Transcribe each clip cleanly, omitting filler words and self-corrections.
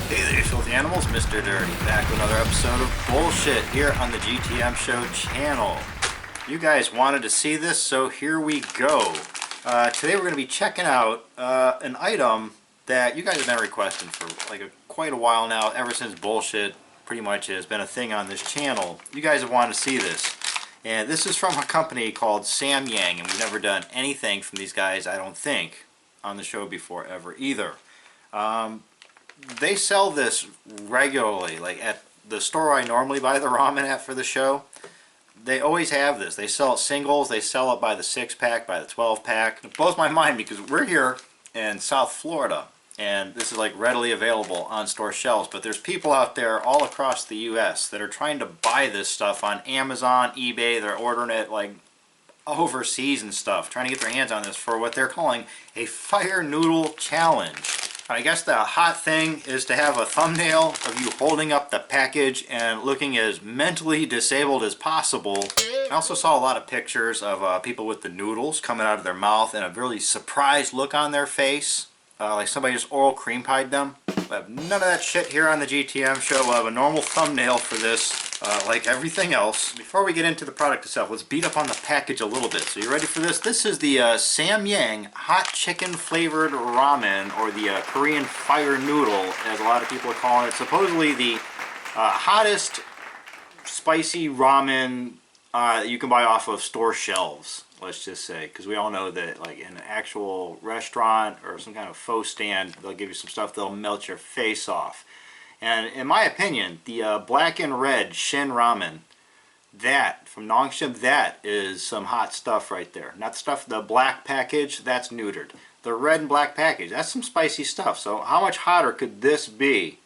Hey there, filthy animals, Mr. Dirty, back with another episode of Bullshit here on the GTM Show channel. You guys wanted to see this, so here we go. Today we're going to be checking out an item that you guys have been requesting for quite a while now, ever since Bullshit pretty much has been a thing on this channel. You guys have wanted to see this. And this is from a company called Samyang, and we've never done anything from these guys, I don't think, on the show before ever either. They sell this regularly, like at the store I normally buy the ramen at for the show. They always have this. They sell it singles, they sell it by the 6-pack, by the 12-pack. It blows my mind because we're here in South Florida and this is like readily available on store shelves, but there's people out there all across the US that are trying to buy this stuff on Amazon, eBay. They're ordering it like overseas and stuff, trying to get their hands on this for what they're calling a fire noodle challenge. I guess the hot thing is to have a thumbnail of you holding up the package and looking as mentally disabled as possible. I also saw a lot of pictures of people with the noodles coming out of their mouth and a really surprised look on their face, like somebody just oral cream pied them. We have none of that shit here on the GTM show. We'll have a normal thumbnail for this, like everything else. Before we get into the product itself, let's beat up on the package a little bit. So you ready for this? This is the Samyang hot chicken flavored ramen, or the Korean fire noodle, as a lot of people are calling it. Supposedly the hottest spicy ramen you can buy off of store shelves, let's just say, because we all know that like in an actual restaurant or some kind of faux stand, they'll give you some stuff that'll melt your face off. And in my opinion, the black and red Shin ramen, that from Nongshin, that is some hot stuff right there. Not the stuff, the black package, that's neutered. The red and black package, that's some spicy stuff. So how much hotter could this be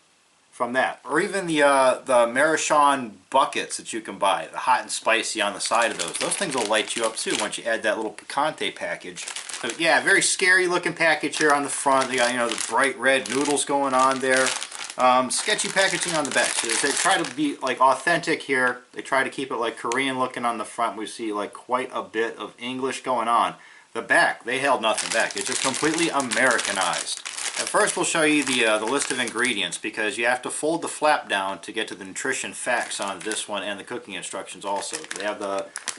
from that? Or even the Marachon buckets that you can buy, the hot and spicy on the side of those. Those things will light you up too once you add that little picante package. So yeah, very scary looking package here on the front. They got, you know, the bright red noodles going on there. Sketchy packaging on the back. So they try to be like authentic here. They try to keep it like Korean looking on the front. We see like quite a bit of English going on. The back, they held nothing back. It's just completely Americanized. At first we'll show you the list of ingredients, because you have to fold the flap down to get to the nutrition facts on this one and the cooking instructions also. They have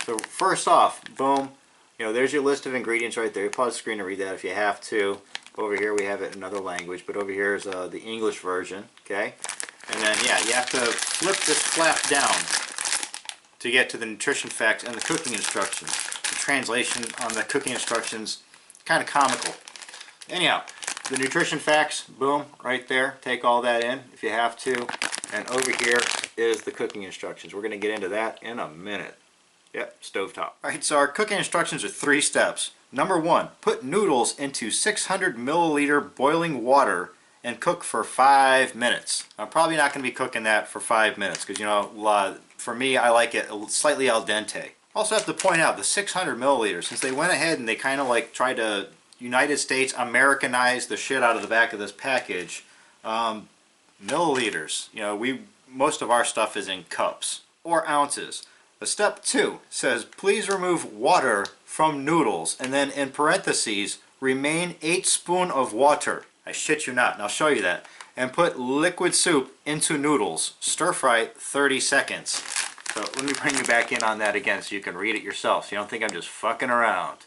so first off, boom, you know, there's your list of ingredients right there. You pause the screen to read that if you have to. Over here we have it in another language, but over here is the English version, okay? And then, yeah, you have to flip this flap down to get to the nutrition facts and the cooking instructions. The translation on the cooking instructions, kind of comical. Anyhow, the nutrition facts, boom, right there. Take all that in if you have to. And over here is the cooking instructions. We're going to get into that in a minute. Yep, stovetop. Alright, so our cooking instructions are 3 steps. Number 1, put noodles into 600 milliliter boiling water and cook for 5 minutes. I'm probably not going to be cooking that for 5 minutes because, you know, for me, I like it slightly al dente. Also have to point out the 600 milliliters, since they went ahead and they kind of like tried to United States Americanize the shit out of the back of this package. Milliliters, you know, most of our stuff is in cups or ounces. But step 2 says, please remove water from noodles, and then in parentheses, remain 8 spoons of water. I shit you not, and I'll show you that. And put liquid soup into noodles. Stir fry 30 seconds. So let me bring you back in on that again so you can read it yourself, so you don't think I'm just fucking around.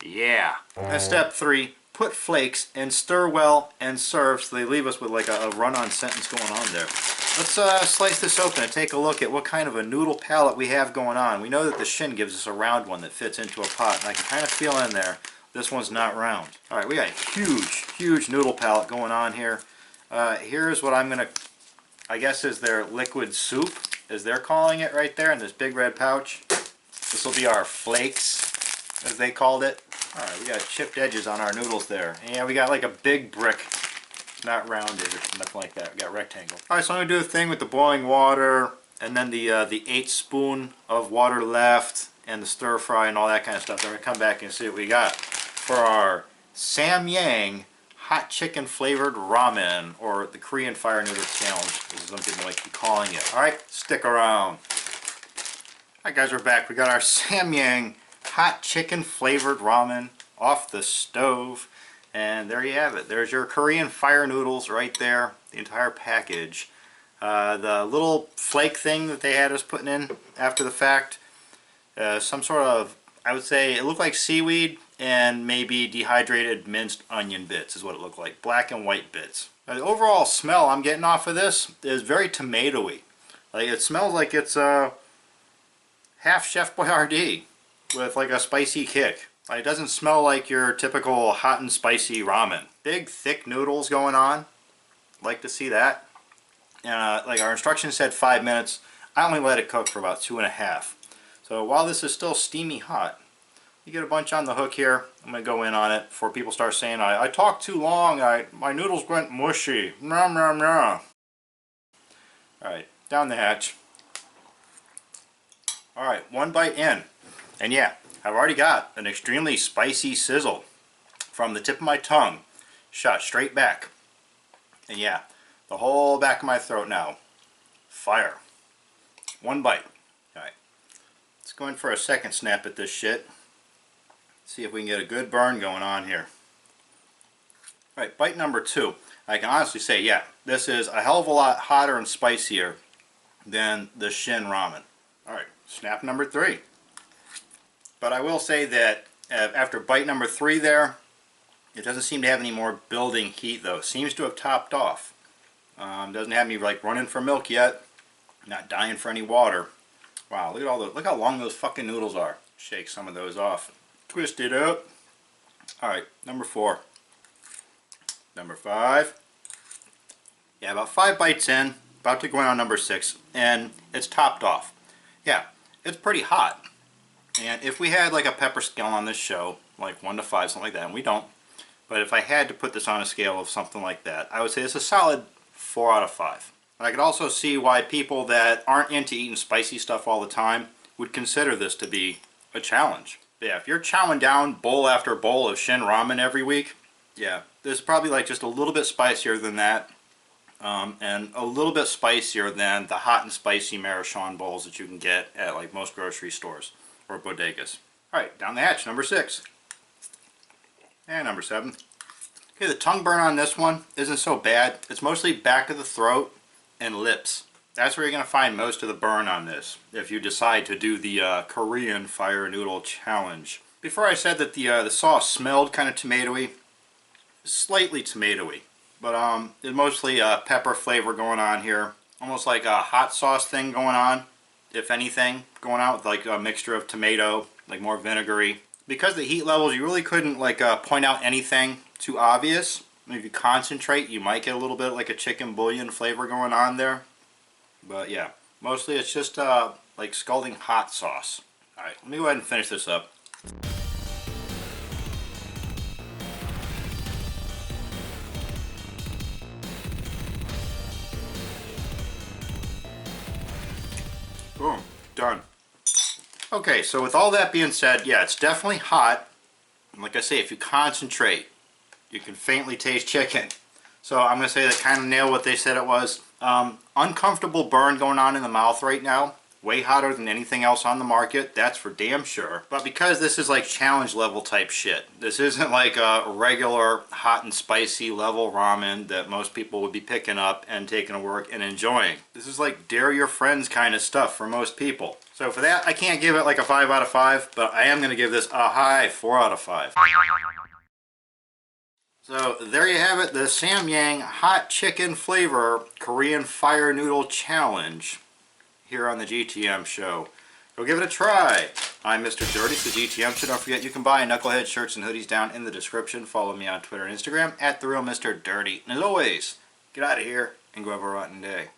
Yeah. And step 3, put flakes and stir well and serve. So they leave us with like a run-on sentence going on there. Let's slice this open and take a look at what kind of a noodle palette we have going on. We know that the Shin gives us a round one that fits into a pot, and I can kind of feel in there this one's not round. Alright, we got a huge noodle palette going on here. Here's what I'm going to, I guess is their liquid soup, as they're calling it right there in this big red pouch. This will be our flakes, as they called it. Alright, we got chipped edges on our noodles there. Yeah, we got like a big brick. Not rounded or nothing like that. We got rectangle. Alright, so I'm going to do the thing with the boiling water, and then the 8 spoon of water left, and the stir fry and all that kind of stuff. Then we're going to come back and see what we got for our Samyang hot chicken flavored ramen, or the Korean fire noodle challenge, as some people like to be calling it. Alright, stick around. Alright guys, we're back. We got our Samyang hot chicken flavored ramen off the stove. And there you have it. There's your Korean fire noodles right there, the entire package. The little flake thing that they had us putting in after the fact, some sort of, I would say, it looked like seaweed and maybe dehydrated minced onion bits is what it looked like. Black and white bits. Now, the overall smell I'm getting off of this is very tomatoey. Like, it smells like it's half Chef Boyardee with like a spicy kick. Like, it doesn't smell like your typical hot and spicy ramen. Big thick noodles going on. Like to see that. And like our instructions said 5 minutes. I only let it cook for about 2.5. So while this is still steamy hot, you get a bunch on the hook here. I'm going to go in on it before people start saying I talked too long, my noodles went mushy. Nom, nom, nom. Alright, down the hatch. Alright, one bite in. And yeah, I've already got an extremely spicy sizzle from the tip of my tongue shot straight back. And yeah, the whole back of my throat now. Fire. One bite. Alright, let's go in for a second snap at this shit. See if we can get a good burn going on here. Alright, bite number 2. I can honestly say, yeah, this is a hell of a lot hotter and spicier than the Shin ramen. Alright, snap number 3. But I will say that after bite number 3 there, it doesn't seem to have any more building heat though. It seems to have topped off. Doesn't have me like running for milk yet. Not dying for any water. Wow, look at all those, look how long those fucking noodles are. Shake some of those off. Twist it up. Alright, number 4. Number 5. Yeah, about 5 bites in. About to go in on number 6. And it's topped off. Yeah, it's pretty hot. And if we had like a pepper scale on this show, like 1 to 5, something like that, and we don't. But if I had to put this on a scale of something like that, I would say it's a solid 4 out of 5. And I could also see why people that aren't into eating spicy stuff all the time would consider this to be a challenge. Yeah, if you're chowing down bowl after bowl of Shin ramen every week, yeah, this is probably like just a little bit spicier than that, and a little bit spicier than the hot and spicy Maruchan bowls that you can get at like most grocery stores or bodegas. Alright, down the hatch, number 6. And number 7. Okay, the tongue burn on this one isn't so bad. It's mostly back of the throat and lips. That's where you're going to find most of the burn on this, if you decide to do the Korean Fire Noodle Challenge. Before I said that the sauce smelled kind of tomatoey, slightly tomatoey, but there's mostly pepper flavor going on here. Almost like a hot sauce thing going on, if anything, going on with like a mixture of tomato, like more vinegary. Because the heat levels, you really couldn't like point out anything too obvious. If you concentrate, you might get a little bit like a chicken bouillon flavor going on there. But yeah, mostly it's just like scalding hot sauce. Alright, let me go ahead and finish this up. Boom, done. Okay, so with all that being said, yeah, it's definitely hot. And like I say, if you concentrate, you can faintly taste chicken. So I'm going to say that kind of nailed what they said it was. Uncomfortable burn going on in the mouth right now. Way hotter than anything else on the market, that's for damn sure. But because this is like challenge level type shit, this isn't like a regular hot and spicy level ramen that most people would be picking up and taking to work and enjoying. This is like dare your friends kind of stuff for most people. So for that, I can't give it like a 5 out of 5, but I am going to give this a high 4 out of 5. So there you have it, the Samyang Hot Chicken Flavor Korean Fire Noodle Challenge here on the GTM Show. Go give it a try. I'm Mr. Dirty, it's the GTM Show. Don't forget you can buy Knucklehead shirts and hoodies down in the description. Follow me on Twitter and Instagram @TheRealMrDirty. And as always, get out of here and go have a rotten day.